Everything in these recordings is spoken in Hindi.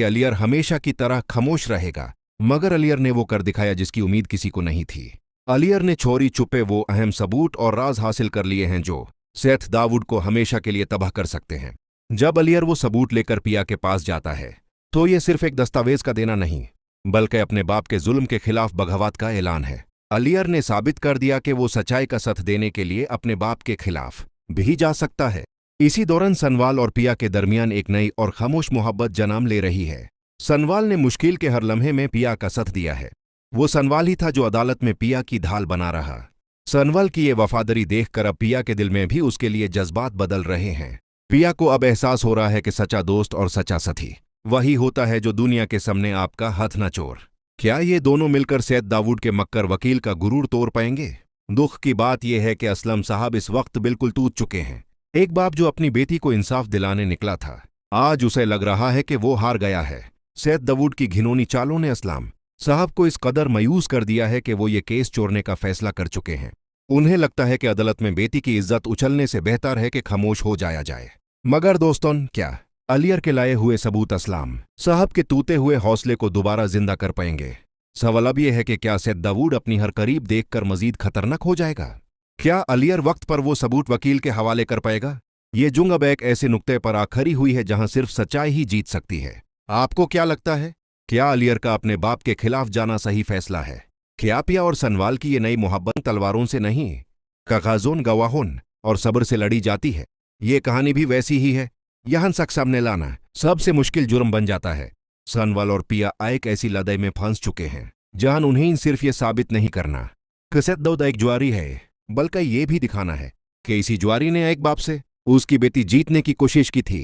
कि अलियर हमेशा की तरह खामोश रहेगा, मगर अलियर ने वो कर दिखाया जिसकी उम्मीद किसी को नहीं थी। अलियर ने चोरी छुपे वो अहम सबूत और राज हासिल कर लिए हैं जो सैयद दाऊद को हमेशा के लिए तबाह कर सकते हैं। जब अलियर वो सबूत लेकर पिया के पास जाता है तो ये सिर्फ एक दस्तावेज का देना नहीं, बल्कि अपने बाप के जुल्म के खिलाफ बगावत का ऐलान है। अलियर ने साबित कर दिया कि वो सच्चाई का साथ देने के लिए अपने बाप के खिलाफ भी जा सकता है। इसी दौरान सनवाल और पिया के दरमियान एक नई और खामोश मोहब्बत जन्म ले रही है। सनवाल ने मुश्किल के हर लम्हे में पिया का साथ दिया है। वो सनवाल ही था जो अदालत में पिया की ढाल बना रहा। सनवाल की ये वफादारी देखकर अब पिया के दिल में भी उसके लिए जज्बात बदल रहे हैं। पिया को अब एहसास हो रहा है कि सच्चा दोस्त और सच्चा साथी वही होता है जो दुनिया के सामने आपका हाथ न चोर। क्या ये दोनों मिलकर सैयद दाऊद के मक्कर वकील का गुरूर तोड़ पाएंगे? दुख की बात यह है कि असलम साहब इस वक्त बिल्कुल टूट चुके हैं। एक बाप जो अपनी बेटी को इंसाफ दिलाने निकला था, आज उसे लग रहा है कि वो हार गया है। सैयद दाऊद की घिनौनी चालों ने असलम साहब को इस कदर मायूस कर दिया है कि वो ये केस छोड़ने का फैसला कर चुके हैं। उन्हें लगता है कि अदालत में बेटी की इज्जत उछलने से बेहतर है कि खामोश हो जाया जाए। मगर दोस्तों, क्या अलियर के लाए हुए सबूत असलम साहब के टूटे हुए हौसले को दोबारा जिंदा कर पाएंगे? सवाल अब यह है कि क्या सैयद दाऊद अपनी हर करीब देखकर मजीद खतरनाक हो जाएगा? क्या अलियर वक्त पर वो सबूत वकील के हवाले कर पाएगा? ये जुंग अब एक ऐसे नुक्ते पर आ खड़ी हुई है जहां सिर्फ सच्चाई ही जीत सकती है। आपको क्या लगता है? क्या अलियर का अपने बाप के खिलाफ जाना सही फैसला है? क्या पिया और सनवाल की ये नई मोहब्बत तलवारों से नहीं, कागजों, गवाहों और सब्र से लड़ी जाती है? ये कहानी भी वैसी ही है। यहां शक सामने लाना सबसे मुश्किल जुर्म बन जाता है। सनवाल और पिया एक ऐसी लड़ाई में फंस चुके हैं जहां उन्हें सिर्फ ये साबित नहीं करना कि सैयद दाऊद एक जुआरी है, बल्कि ये भी दिखाना है कि इसी जुआरी ने एक बाप से उसकी बेटी जीतने की कोशिश की थी।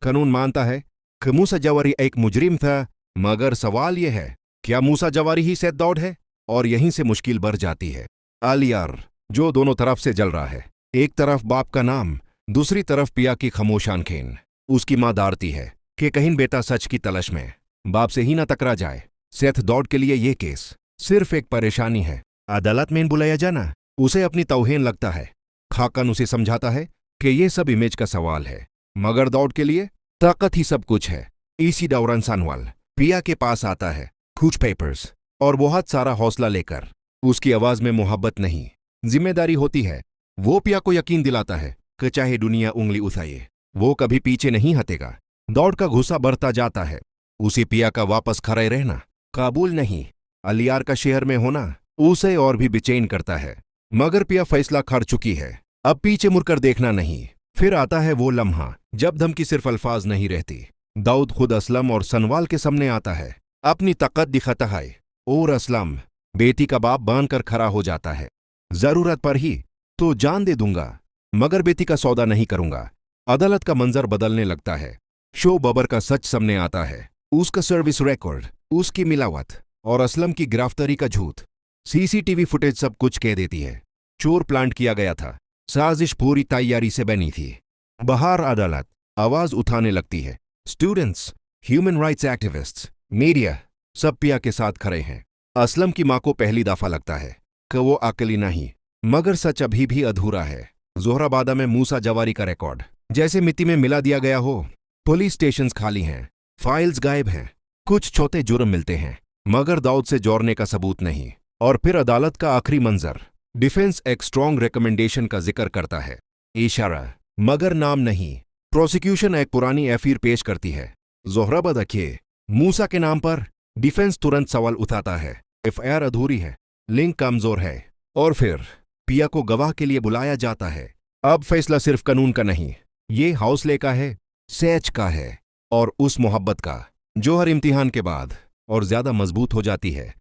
कानून मानता है कि मूसा जवारी एक मुजरिम था, मगर सवाल यह है क्या मूसा जवारी ही सैयद दाऊद है? और यहीं से मुश्किल बढ़ जाती है। अलियर जो दोनों तरफ से जल रहा है, एक तरफ बाप का नाम, दूसरी तरफ पिया की खामोश आंखें। उसकी मां डरती है कि कहीं बेटा सच की तलाश में बाप से ही ना टकरा जाए। सैयद दाऊद के लिए ये केस सिर्फ एक परेशानी है। अदालत में बुलाया जाना उसे अपनी तौहीन लगता है। खाकन उसे समझाता है कि ये सब इमेज का सवाल है, मगर दाऊद के लिए ताकत ही सब कुछ है। इसी दौरान सनवाल पिया के पास आता है, कुछ पेपर्स और बहुत सारा हौसला लेकर। उसकी आवाज में मोहब्बत नहीं, जिम्मेदारी होती है। वो पिया को यकीन दिलाता है कि चाहे दुनिया उंगली उठाए, वो कभी पीछे नहीं हटेगा। दाऊद का गुस्सा बढ़ता जाता है। उसी पिया का वापस खड़े रहना, काबुल नहीं, अलियर का शहर में होना उसे और भी बेचैन करता है। मगर पिया फैसला कर चुकी है, अब पीछे मुड़कर देखना नहीं। फिर आता है वो लम्हा जब धमकी सिर्फ अल्फाज नहीं रहती। दाऊद खुद असलम और सनवाल के सामने आता है, अपनी ताकत दिखाता है और असलम बेटी का बाप बांधकर खड़ा हो जाता है। जरूरत पर ही तो जान दे दूंगा, मगर बेटी का सौदा नहीं करूंगा। अदालत का मंजर बदलने लगता है। शो बबर का सच सामने आता है, उसका सर्विस रिकॉर्ड, उसकी मिलावट और असलम की गिरफ्तारी का झूठ। सीसीटीवी फुटेज सब कुछ कह देती है। चोर प्लांट किया गया था, साजिश पूरी तैयारी से बनी थी। बाहर अदालत आवाज उठाने लगती है। Students, human rights activists, media सब पिया के साथ खड़े हैं। असलम की मां को पहली दफा लगता है कि वो अकेली नहीं, मगर सच अभी भी अधूरा है। जोहराबादा में मूसा जवारी का रिकॉर्ड जैसे मिट्टी में मिला दिया गया हो। पुलिस स्टेशंस खाली हैं, फाइल्स गायब हैं, कुछ छोटे जुर्म मिलते हैं, मगर दाऊद से जोड़ने का सबूत नहीं। और फिर अदालत का आखिरी मंजर, डिफेंस एक स्ट्रॉन्ग रिकमेंडेशन का जिक्र करता है, इशारा मगर नाम नहीं। प्रोसिक्यूशन एक पुरानी एफआईआर पेश करती है, जोहराबाद के मूसा के नाम पर। डिफेंस तुरंत सवाल उठाता है, एफआईआर अधूरी है, लिंक कमजोर है। और फिर पिया को गवाह के लिए बुलाया जाता है। अब फैसला सिर्फ कानून का नहीं, ये हौसले का है, सच का है, और उस मोहब्बत का जो हर इम्तिहान के बाद और ज्यादा मजबूत हो जाती है।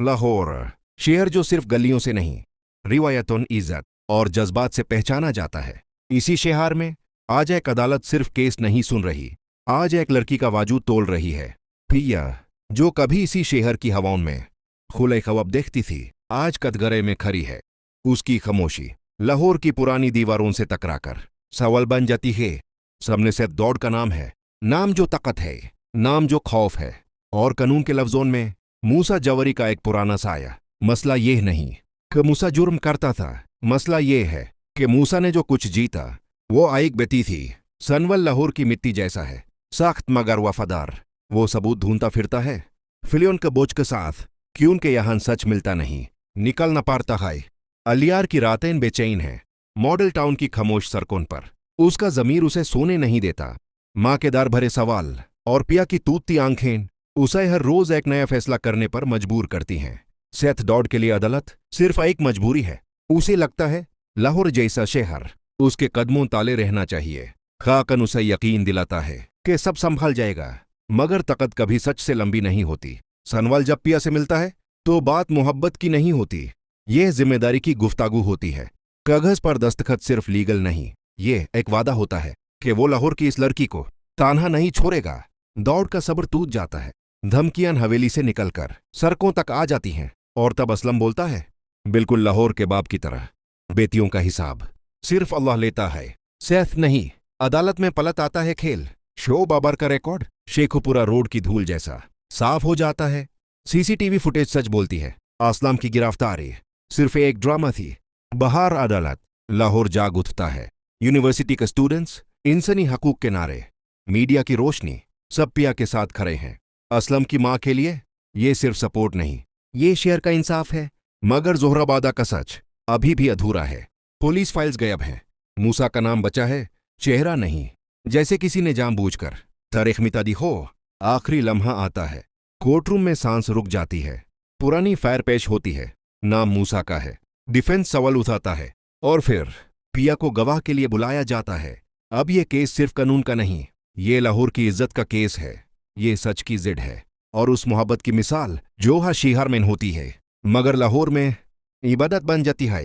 लाहौर शहर जो सिर्फ गलियों से नहीं, रिवायतों, इज्जत और जज्बात से पहचाना जाता है। इसी शहर में आज एक अदालत सिर्फ केस नहीं सुन रही, आज एक लड़की का वजूद तोल रही है। पिया जो कभी इसी शहर की हवाओं में खुले ख्वाब देखती थी, आज कटघरे में खड़ी है। उसकी खामोशी लाहौर की पुरानी दीवारों से टकराकर सवाल बन जाती है। सबने सैयद दाऊद का नाम है, नाम जो ताकत है, नाम जो खौफ है। और कानून के लफ्जों में मूसा जवारी का एक पुराना साया। मसला यह नहीं कि मूसा जुर्म करता था, मसला यह है कि मूसा ने जो कुछ जीता वो एक बेटी थी। सनवाल लाहौर की मिट्टी जैसा है, सख्त मगर वफादार। वो सबूत ढूंढता फिरता है फिलियन के बोझ के साथ कि उनके यहाँ सच मिलता नहीं, निकल न पाता है। अलियार की रातें बेचैन हैं मॉडल टाउन की खामोश सड़कों पर। उसका ज़मीर उसे सोने नहीं देता। माँ के डर भरे सवाल और पिया की तूतती आंखें उसे हर रोज एक नया फैसला करने पर मजबूर करती हैं। सेथ डॉड के लिए अदालत सिर्फ एक मजबूरी है। उसे लगता है लाहौर जैसा शहर उसके कदमों ताले रहना चाहिए। खाकन उसे यकीन दिलाता है कि सब संभल जाएगा, मगर तकत कभी सच से लंबी नहीं होती। सनवाल जब पिया से मिलता है तो बात मोहब्बत की नहीं होती, यह जिम्मेदारी की गुफ्तागू होती है। कागज पर दस्तखत सिर्फ लीगल नहीं, ये एक वादा होता है कि वो लाहौर की इस लड़की को तान्हा नहीं छोड़ेगा। दौड़ का सब्र टूट जाता है। धमकियां हवेली से निकलकर सड़कों तक आ जाती हैं और तब असलम बोलता है, बिल्कुल लाहौर के बाप की तरह, बेटियों का हिसाब सिर्फ अल्लाह लेता है, सैफ नहीं। अदालत में पलट आता है खेल। शो बाबर का रिकॉर्ड शेखुपुरा रोड की धूल जैसा साफ हो जाता है। सीसीटीवी फुटेज सच बोलती है। असलम की गिरफ्तारी सिर्फ एक ड्रामा थी। बाहर अदालत, लाहौर जाग उठता है। यूनिवर्सिटी के स्टूडेंट्स, इंसानी हकूक के नारे, मीडिया की रोशनी, सब पिया के साथ खड़े हैं। असलम की मां के लिए ये सिर्फ सपोर्ट नहीं, ये शेयर का इंसाफ है। मगर जोहराबादा का सच अभी भी अधूरा है। पुलिस फाइल्स गायब हैं। मूसा का नाम बचा है, चेहरा नहीं, जैसे किसी ने जानबूझकर तारीख मिटा दी हो। आखिरी लम्हा आता है। कोर्टरूम में सांस रुक जाती है। पुरानी फायर पेश होती है। नाम मूसा का है। डिफेंस सवाल उठाता है और फिर पिया को गवाह के लिए बुलाया जाता है। अब ये केस सिर्फ कानून का नहीं, ये लाहौर की इज्जत का केस है। ये सच की जिद है और उस मोहब्बत की मिसाल जो हा शिहार में होती है मगर लाहौर में इबादत बन जाती है।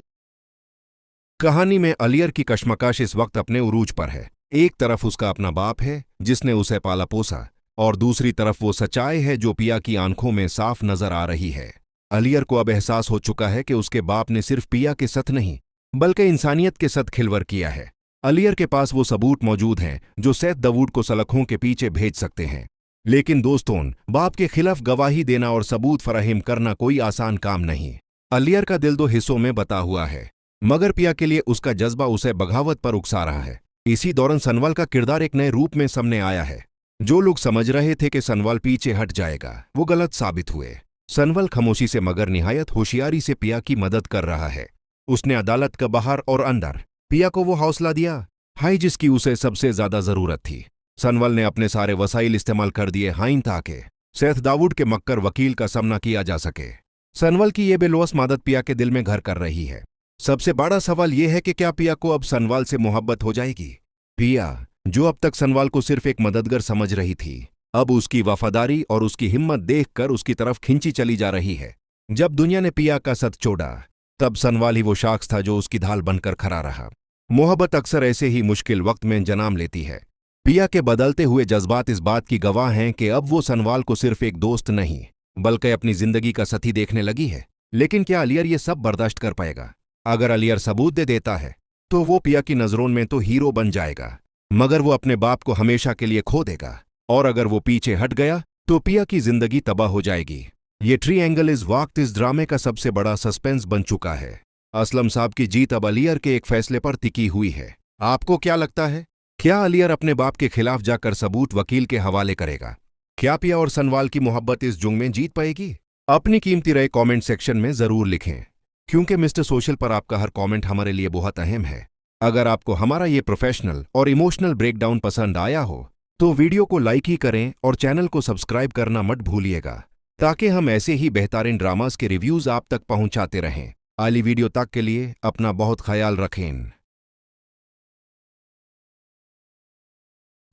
कहानी में अलियर की कश्मकश इस वक्त अपने उरूज पर है। एक तरफ उसका अपना बाप है जिसने उसे पाला पोसा और दूसरी तरफ वो सच्चाई है जो पिया की आंखों में साफ नजर आ रही है। अलियर को अब एहसास हो चुका है कि उसके बाप ने सिर्फ पिया के साथ नहीं बल्कि इंसानियत के साथ खिलवाड़ किया है। अलियर के पास वो सबूत मौजूद हैं जो सेथ दाऊद को सलाखों के पीछे भेज सकते हैं। लेकिन दोस्तों, बाप के खिलाफ गवाही देना और सबूत फराहिम करना कोई आसान काम नहीं। अलियर का दिल दो हिस्सों में बटा हुआ है, मगर पिया के लिए उसका जज्बा उसे बगावत पर उकसा रहा है। इसी दौरान सनवाल का किरदार एक नए रूप में सामने आया है। जो लोग समझ रहे थे कि सनवाल पीछे हट जाएगा, वो गलत साबित हुए। सनवाल खामोशी से मगर निहायत होशियारी से पिया की मदद कर रहा है। उसने अदालत का बाहर और अंदर पिया को वो हौसला दिया हाई जिसकी उसे सबसे ज्यादा जरूरत थी। सनवाल ने अपने सारे वसाइल इस्तेमाल कर दिए हाइन ताकि सेथ दाऊद के मक्कर वकील का सामना किया जा सके। सनवाल की ये बेलौस मदद पिया के दिल में घर कर रही है। सबसे बड़ा सवाल यह है कि क्या पिया को अब सनवाल से मोहब्बत हो जाएगी। पिया, जो अब तक सनवाल को सिर्फ एक मददगार समझ रही थी, अब उसकी वफादारी और उसकी हिम्मत देखकर उसकी तरफ खिंची चली जा रही है। जब दुनिया ने पिया का सत छोड़ा, तब सनवाल ही वो शख्स था जो उसकी ढाल बनकर खड़ा रहा। मोहब्बत अक्सर ऐसे ही मुश्किल वक्त में जन्म लेती है। पिया के बदलते हुए जज्बात इस बात की गवाह हैं कि अब वो सनवाल को सिर्फ एक दोस्त नहीं बल्कि अपनी जिंदगी का साथी देखने लगी है। लेकिन क्या अलियर ये सब बर्दाश्त कर पाएगा? अगर अलियर सबूत दे देता है तो वो पिया की नजरों में तो हीरो बन जाएगा, मगर वो अपने बाप को हमेशा के लिए खो देगा। और अगर वो पीछे हट गया तो पिया की जिंदगी तबाह हो जाएगी। ये ट्रायंगल इस वक्त इस ड्रामे का सबसे बड़ा सस्पेंस बन चुका है। असलम साहब की जीत अब अलियर के एक फैसले पर टिकी हुई है। आपको क्या लगता है, क्या अलियर अपने बाप के खिलाफ जाकर सबूत वकील के हवाले करेगा? क्या पिया और सनवाल की मोहब्बत इस जंग में जीत पाएगी? अपनी कीमती राय कमेंट सेक्शन में जरूर लिखें, क्योंकि मिस्टर सोशल पर आपका हर कमेंट हमारे लिए बहुत अहम है। अगर आपको हमारा ये प्रोफेशनल और इमोशनल ब्रेकडाउन पसंद आया हो तो वीडियो को लाइक ही करें और चैनल को सब्सक्राइब करना मत भूलिएगा, ताकि हम ऐसे ही बेहतरीन ड्रामास के रिव्यूज आप तक पहुंचाते रहें। अगली वीडियो तक के लिए अपना बहुत ख्याल रखें।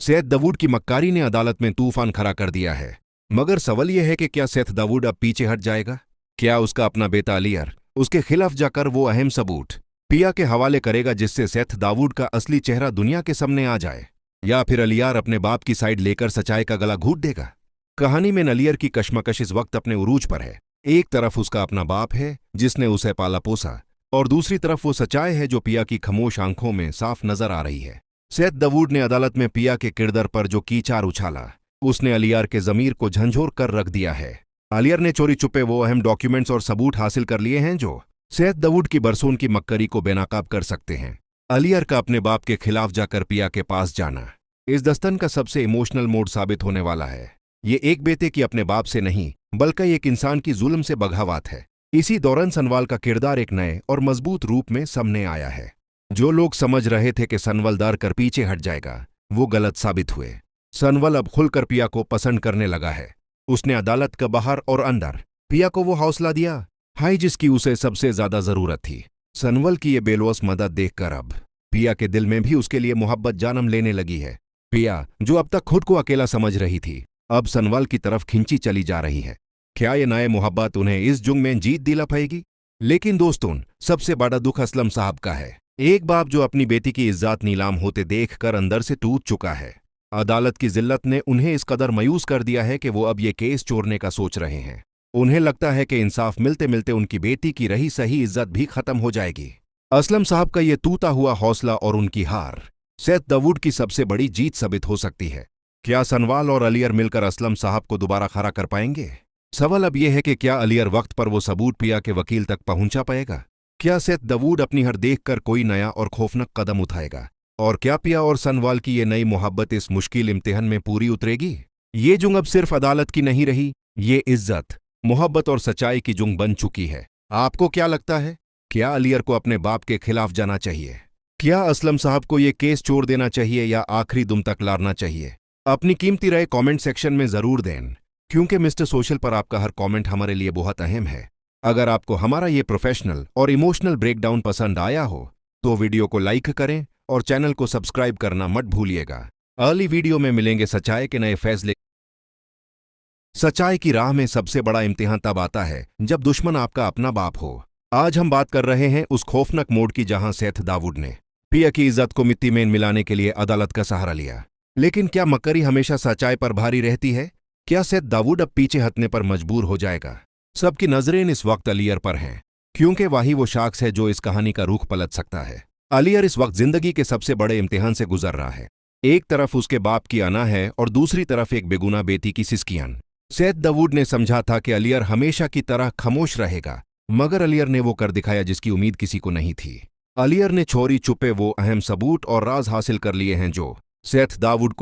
सेथ दाऊद की मक्कारी ने अदालत में तूफान खड़ा कर दिया है, मगर सवाल यह है कि क्या सेथ दाऊद अब पीछे हट जाएगा? क्या उसका अपना बेटा अलियर उसके खिलाफ जाकर वो अहम सबूत पिया के हवाले करेगा जिससे सेथ दाऊद का असली चेहरा दुनिया के सामने आ जाए? या फिर अलियर अपने बाप की साइड लेकर सच्चाई का गला घूट देगा? कहानी में अलियर की कश्मकश इस वक्त अपने उरूज पर है। एक तरफ उसका अपना बाप है जिसने उसे पाला पोसा, और दूसरी तरफ वो सच्चाई है जो पिया की खामोश आंखों में साफ नजर आ रही है। सेथ दाऊद ने अदालत में पिया के किरदार पर जो कीचार उछाला, उसने अलियर के जमीर को झंझोर कर रख दिया है। अलियर ने चोरी छुपे वो अहम डॉक्यूमेंट्स और सबूत हासिल कर लिए हैं जो सेथ दाऊद की बरसों की मक्करी को बेनकाब कर सकते हैं। अलियर का अपने बाप के खिलाफ जाकर पिया के पास जाना इस दस्तन का सबसे इमोशनल मोड साबित होने वाला है। ये एक बेटे की अपने बाप से नहीं बल्कि एक इंसान की जुल्म से बगावत है। इसी दौरान सनवाल का किरदार एक नए और मजबूत रूप में सामने आया है। जो लोग समझ रहे थे कि सनवल दर कर पीछे हट जाएगा, वो गलत साबित हुए। सनवल अब खुलकर पिया को पसंद करने लगा है। उसने अदालत का बाहर और अंदर पिया को वो हौसला दिया हाई जिसकी उसे सबसे ज्यादा जरूरत थी। सनवल की ये बेलौस मदद देखकर अब पिया के दिल में भी उसके लिए मोहब्बत जन्म लेने लगी है। पिया, जो अब तक खुद को अकेला समझ रही थी, अब सनवल की तरफ खिंची चली जा रही है। क्या ये नए मोहब्बत उन्हें इस जुंग में जीत दिला पाएगी? लेकिन दोस्तों, सबसे बड़ा दुख असलम साहब का है। एक बाप जो अपनी बेटी की इज्जत नीलाम होते देखकर अंदर से टूट चुका है। अदालत की जिल्लत ने उन्हें इस कदर मायूस कर दिया है कि वो अब ये केस छोड़ने का सोच रहे हैं। उन्हें लगता है कि इंसाफ मिलते मिलते उनकी बेटी की रही सही इज्जत भी खत्म हो जाएगी। असलम साहब का ये टूटा हुआ हौसला और उनकी हार सेठ दाऊद की सबसे बड़ी जीत साबित हो सकती है। क्या सनवाल और अलियर मिलकर असलम साहब को दोबारा खड़ा कर पाएंगे? सवाल अब यह है कि क्या अलियर वक्त पर वो सबूत पिया के वकील तक पहुंचा पाएगा? क्या सेठ दाऊद अपनी हर देखकर कोई नया और खौफनाक कदम उठाएगा? और क्या पिया और सनवाल की ये नई मोहब्बत इस मुश्किल इम्तिहान में पूरी उतरेगी? ये जुंग अब सिर्फ अदालत की नहीं रही, ये इज्जत, मोहब्बत और सच्चाई की जुंग बन चुकी है। आपको क्या लगता है? क्या अलियर को अपने बाप के खिलाफ जाना चाहिए? क्या असलम साहब को ये केस छोड़ देना चाहिए या आखिरी दम तक लड़ना चाहिए? अपनी कीमती राय कमेंट सेक्शन में जरूर दें, क्योंकि मिस्टर सोशल पर आपका हर कमेंट हमारे लिए बहुत अहम है। अगर आपको हमारा ये प्रोफेशनल और इमोशनल ब्रेकडाउन पसंद आया हो तो वीडियो को लाइक करें और चैनल को सब्सक्राइब करना मत भूलिएगा। अगली वीडियो में मिलेंगे सच्चाई के नए फैसले। सच्चाई की राह में सबसे बड़ा इम्तिहान तब आता है जब दुश्मन आपका अपना बाप हो। आज हम बात कर रहे हैं उस खौफनाक मोड़ की जहां सेठ दाऊद ने पिया की इज्जत को मिट्टी में मिलाने के लिए अदालत का सहारा लिया। लेकिन क्या मक्करी हमेशा सच्चाई पर भारी रहती है? क्या सेठ दाऊद अब पीछे हटने पर मजबूर हो जाएगा? सबकी नजरें इस वक्त अलियर पर हैं, क्योंकि वही वो शख्स है जो इस कहानी का रुख पलट सकता है। अलियर इस वक्त जिंदगी के सबसे बड़े इम्तिहान से गुजर रहा है। एक तरफ उसके बाप की अना है और दूसरी तरफ एक बेगुनाह बेटी की सिसकियां। सेठ दाऊद ने समझा था कि अलियर हमेशा की तरह खामोश रहेगा, मगर अलियर ने वो कर दिखाया जिसकी उम्मीद किसी को नहीं थी। अलियर ने चोरी छुपे वो अहम सबूत और राज हासिल कर लिए हैं जो सेठ दाऊद को